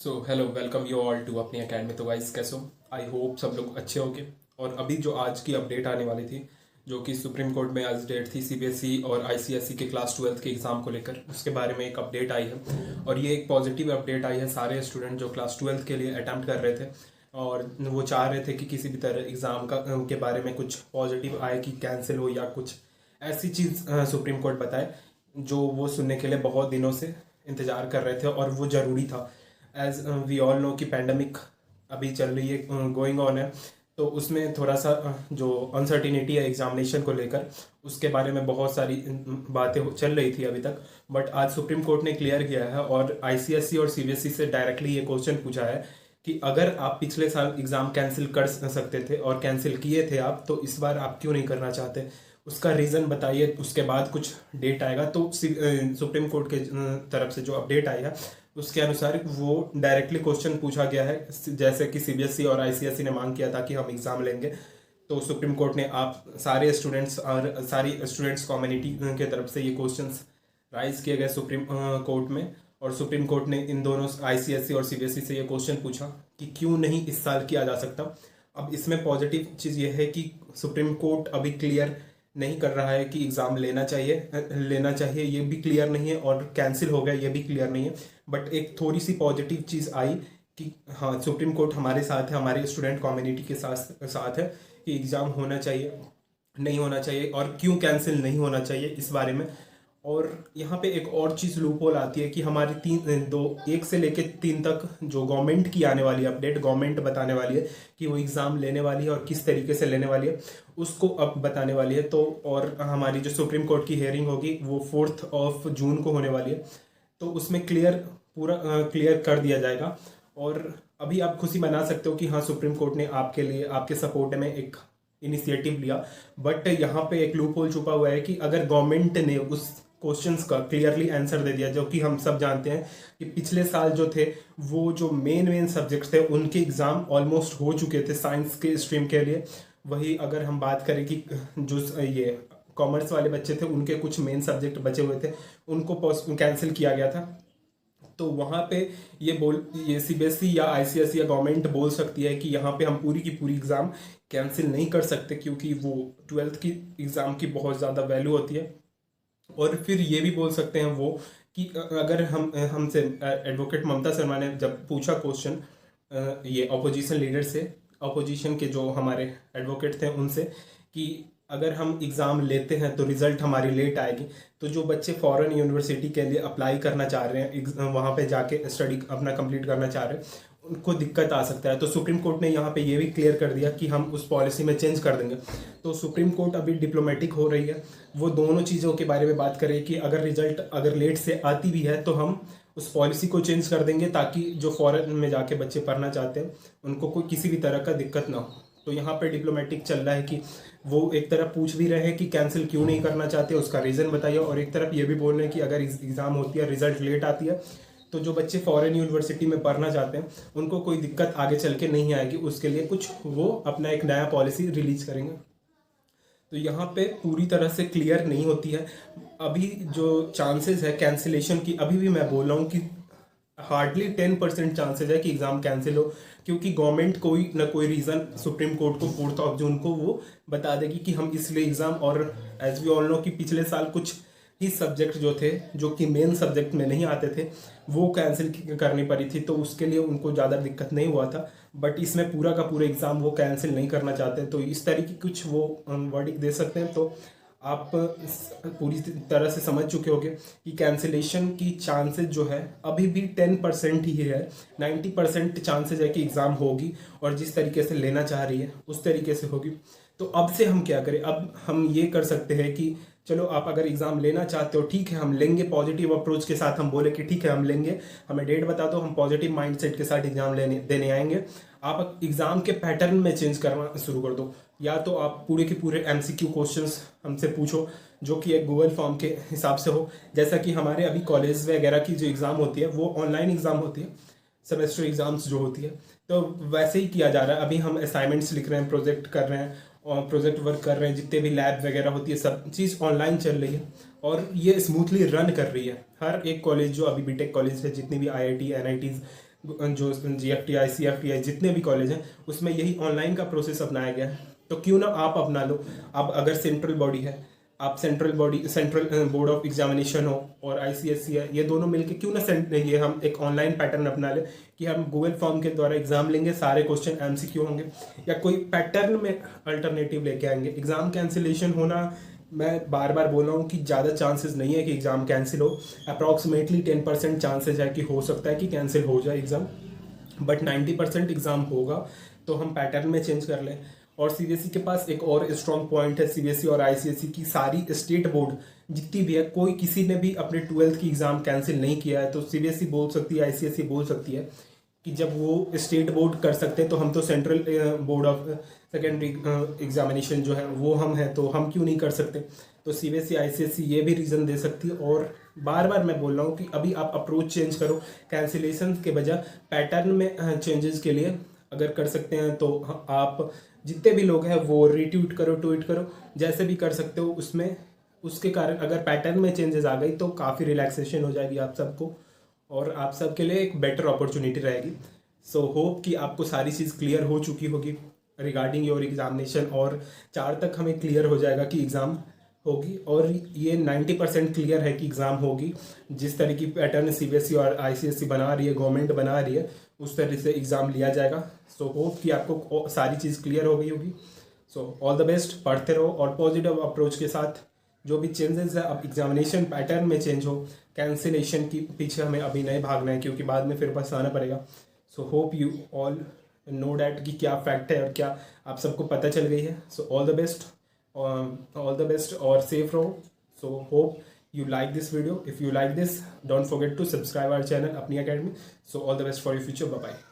So hello welcome you all to अपनी academy. तो guys कैसे हो? आई होप सब लोग अच्छे होंगे। और अभी जो आज की अपडेट आने वाली थी, जो कि सुप्रीम कोर्ट में आज डेट थी सीबीएसई और आईसीएसई के क्लास 12th के एग्ज़ाम को लेकर, उसके बारे में एक अपडेट आई है। और ये एक पॉजिटिव अपडेट आई है सारे स्टूडेंट जो क्लास 12th के लिए अटैम्प्ट कर रहे थे और वो चाह रहे थे कि किसी भी तरह एग्ज़ाम का के बारे में कुछ पॉजिटिव आए कि कैंसिल हो या कुछ ऐसी चीज़ सुप्रीम कोर्ट बताए, जो वो सुनने के लिए बहुत दिनों से इंतज़ार कर रहे थे और वो ज़रूरी था। एज वी ऑल नो कि पैंडमिक अभी चल रही है, गोइंग ऑन है। तो उसमें थोड़ा सा जो अनसर्टिनिटी है एग्जामिनेशन को लेकर, उसके बारे में बहुत सारी बातें चल रही थी अभी तक। बट आज सुप्रीम कोर्ट ने क्लियर किया है और आईसीएसई और सीबीएसई से डायरेक्टली ये क्वेश्चन पूछा है कि अगर आप पिछले साल एग्ज़ाम कैंसिल कर सकते थे और कैंसिल किए थे आप, तो इस बार आप क्यों नहीं करना चाहते, उसका रीज़न बताइए। उसके बाद कुछ डेट आएगा। तो सुप्रीम कोर्ट के तरफ से जो अपडेट आई है उसके अनुसार वो डायरेक्टली क्वेश्चन पूछा गया है, जैसे कि सीबीएसई और आईसीएसई ने मांग किया था कि हम एग्ज़ाम लेंगे। तो सुप्रीम कोर्ट ने आप सारे स्टूडेंट्स और सारी स्टूडेंट्स कम्युनिटी के तरफ से ये क्वेश्चंस राइज किए गए सुप्रीम कोर्ट में। और सुप्रीम कोर्ट ने इन दोनों आईसीएसई और सीबीएसई से ये क्वेश्चन पूछा कि क्यों नहीं इस साल किया जा सकता। अब इसमें पॉजिटिव चीज़ ये है कि सुप्रीम कोर्ट अभी क्लियर नहीं कर रहा है कि एग्ज़ाम लेना चाहिए ये भी क्लियर नहीं है, और कैंसिल हो गया ये भी क्लियर नहीं है। बट एक थोड़ी सी पॉजिटिव चीज़ आई कि हाँ, सुप्रीम कोर्ट हमारे साथ है, हमारे स्टूडेंट कम्युनिटी के साथ है कि एग्ज़ाम होना चाहिए, नहीं होना चाहिए और क्यों कैंसिल नहीं होना चाहिए इस बारे में। और यहाँ पे एक और चीज़ लूपहोल आती है कि हमारी एक से लेके 3 तक जो गवर्नमेंट की आने वाली अपडेट, गवर्नमेंट बताने वाली है कि वो एग्ज़ाम लेने वाली है और किस तरीके से लेने वाली है, उसको अब बताने वाली है। तो और हमारी जो सुप्रीम कोर्ट की हेयरिंग होगी वो 4 जून को होने वाली है। तो उसमें पूरा क्लियर कर दिया जाएगा। और अभी आप खुशी मना सकते हो कि हाँ, सुप्रीम कोर्ट ने आपके लिए, आपके सपोर्ट में एक इनिशिएटिव लिया। बट यहाँ पे एक लूप होल छुपा हुआ है कि अगर गवर्नमेंट ने उस क्वेश्चंस का क्लियरली आंसर दे दिया, जो कि हम सब जानते हैं कि पिछले साल जो थे वो जो मेन सब्जेक्ट थे उनके एग्ज़ाम ऑलमोस्ट हो चुके थे साइंस के स्ट्रीम के लिए। वही अगर हम बात करें कि जो ये कॉमर्स वाले बच्चे थे उनके कुछ मेन सब्जेक्ट बचे हुए थे, उनको कैंसिल किया गया था। तो वहाँ पे ये सीबीएसई या आईसीएसई या गवर्नमेंट बोल सकती है कि यहाँ पे हम पूरी की पूरी एग्ज़ाम कैंसिल नहीं कर सकते, क्योंकि वो 12th की एग्ज़ाम की बहुत ज़्यादा वैल्यू होती है। और फिर ये भी बोल सकते हैं वो कि अगर हमसे एडवोकेट ममता शर्मा ने जब पूछा क्वेश्चन ये अपोजिशन लीडर से, अपोजिशन के जो हमारे एडवोकेट थे उनसे, कि अगर हम एग्ज़ाम लेते हैं तो रिज़ल्ट हमारी लेट आएगी, तो जो बच्चे फॉरेन यूनिवर्सिटी के लिए अप्लाई करना चाह रहे हैं, वहाँ पे जाके स्टडी अपना कंप्लीट करना चाह रहे हैं, उनको दिक्कत आ सकता है। तो सुप्रीम कोर्ट ने यहाँ पे ये भी क्लियर कर दिया कि हम उस पॉलिसी में चेंज कर देंगे। तो सुप्रीम कोर्ट अभी डिप्लोमेटिक हो रही है, वो दोनों चीज़ों के बारे में बात करें कि अगर रिजल्ट अगर लेट से आती भी है तो हम उस पॉलिसी को चेंज कर देंगे, ताकि जो फॉरेन में जाके बच्चे पढ़ना चाहते हैं उनको कोई किसी भी तरह का दिक्कत ना हो। तो यहाँ पे डिप्लोमेटिक चल रहा है कि वो एक तरफ पूछ भी रहे हैं कि कैंसिल क्यों नहीं करना चाहते, उसका रीज़न बताइए, और एक तरफ ये भी बोल रहे हैं कि अगर एग्ज़ाम होती है, रिजल्ट लेट आती है, तो जो बच्चे फॉरेन यूनिवर्सिटी में पढ़ना चाहते हैं उनको कोई दिक्कत आगे चल के नहीं आएगी। उसके लिए कुछ वो अपना एक नया पॉलिसी रिलीज करेंगे। तो यहाँ पे पूरी तरह से क्लियर नहीं होती है अभी जो चांसेस है कैंसिलेशन की। अभी भी मैं बोल रहा हूँ कि हार्डली 10% चांसेस है कि एग्ज़ाम कैंसिल हो, क्योंकि गवर्नमेंट कोई ना कोई रीज़न सुप्रीम कोर्ट को 4 जून को वो बता देगी कि हम इसलिए एग्ज़ाम, और एज वी ऑल नो कि पिछले साल कुछ ही सब्जेक्ट जो थे, जो कि मेन सब्जेक्ट में नहीं आते थे, वो कैंसिल करनी पड़ी थी। तो उसके लिए उनको ज़्यादा दिक्कत नहीं हुआ था। बट इसमें पूरा का पूरा एग्ज़ाम वो कैंसिल नहीं करना चाहते, तो इस तरह की कुछ वो वर्डिक दे सकते हैं। तो आप पूरी तरह से समझ चुके होंगे कि कैंसिलेशन की चांसेस जो है अभी भी 10% ही है। 90% चांसेस है कि एग्ज़ाम होगी, और जिस तरीके से लेना चाह रही है उस तरीके से होगी। तो अब से हम क्या करें? अब हम ये कर सकते हैं कि चलो, आप अगर एग्ज़ाम लेना चाहते हो, ठीक है, हम लेंगे। पॉजिटिव अप्रोच के साथ हम बोले कि ठीक है हम लेंगे, हमें डेट बता दो, हम पॉजिटिव माइंडसेट के साथ एग्ज़ाम देने आएंगे। आप एग्ज़ाम के पैटर्न में चेंज करना शुरू कर दो। या तो आप पूरे के पूरे एमसीक्यू क्वेश्चंस हमसे पूछो, जो कि एक गूगल फॉर्म के हिसाब से हो। जैसा कि हमारे अभी कॉलेज वगैरह की जो एग्ज़ाम होती है वो ऑनलाइन एग्ज़ाम होती है, सेमेस्टर एग्ज़ाम्स जो होती है, तो वैसे ही किया जा रहा है। अभी हम असाइनमेंट्स लिख रहे हैं, प्रोजेक्ट कर रहे हैं और प्रोजेक्ट वर्क कर रहे हैं, जितने भी लैब वगैरह होती है सब चीज़ ऑनलाइन चल रही है, और ये स्मूथली रन कर रही है। हर एक कॉलेज जो अभी बीटेक कॉलेज है, जितनी भी आईआईटी एनआईटीज़ जो GFTI CFTI जितने भी कॉलेज हैं उसमें यही ऑनलाइन का प्रोसेस अपनाया गया है, तो क्यों ना आप अपना लो। अब अगर सेंट्रल बॉडी है, आप सेंट्रल बोर्ड ऑफ एग्जामिनेशन हो और ICSE है, ये दोनों मिलके क्यों ना ये हम एक ऑनलाइन पैटर्न अपना ले कि हम गूगल फॉर्म के द्वारा एग्जाम लेंगे, सारे क्वेश्चन MCQ होंगे, या कोई पैटर्न में अल्टरनेटिव लेके आएंगे। एग्जाम कैंसिलेशन होना, मैं बार बार बोल रहा हूँ कि ज़्यादा चांसेस नहीं है कि एग्ज़ाम कैंसिल हो। अप्रॉक्सीमेटली 10% चांसेस है कि हो सकता है कि कैंसिल हो जाए एग्ज़ाम, बट 90% एग्ज़ाम होगा। तो हम पैटर्न में चेंज कर लें। और CBSE के पास एक और स्ट्रॉन्ग पॉइंट है, CBSE और ICSE की सारी स्टेट बोर्ड जितनी भी है, कोई किसी ने भी अपने 12th की एग्ज़ाम कैंसिल नहीं किया है। तो CBSE बोल सकती है, ICSE बोल सकती है कि जब वो स्टेट बोर्ड कर सकते हैं तो हम तो central board of secondary examination जो है वो हम हैं, तो हम क्यों नहीं कर सकते। तो CBSE ICSE ये भी रीज़न दे सकती है। और बार बार मैं बोल रहा हूँ कि अभी आप अप्रोच चेंज करो, कैंसिलेशन के बजाय पैटर्न में चेंजेस के लिए अगर कर सकते हैं तो आप जितने भी लोग हैं वो रीट्वीट करो, ट्वीट करो, जैसे भी कर सकते हो। उसमें उसके कारण अगर पैटर्न में चेंजेस आ गई तो काफ़ी रिलैक्सेशन हो जाएगी आप सबको, और आप सबके लिए एक बेटर अपॉर्चुनिटी रहेगी। सो होप कि आपको सारी चीज़ क्लियर हो चुकी होगी रिगार्डिंग योर एग्जामिनेशन, और 4 तक हमें क्लियर हो जाएगा कि एग्ज़ाम होगी। और ये 90% क्लियर है कि एग्ज़ाम होगी। जिस तरह की पैटर्न CBSE और ICSE बना रही है, गवर्नमेंट बना रही है, उस तरह से एग्ज़ाम लिया जाएगा। सो होप कि आपको सारी चीज़ क्लियर हो गई होगी। सो ऑल द बेस्ट, पढ़ते रहो और पॉजिटिव अप्रोच के साथ। जो भी चेंजेस है अब एग्जामिनेशन पैटर्न में चेंज हो, कैंसिलेशन की पीछे हमें अभी नहीं भागना है क्योंकि बाद में फिर पछताना पड़ेगा। So hope you all know that कि क्या फैक्ट है और क्या आप सबको पता चल गई है। सो ऑल द बेस्ट और सेफ रहो। So hope you like this video. If you like this, don't forget to subscribe our channel Apni Academy. So all the best for your future. Bye bye.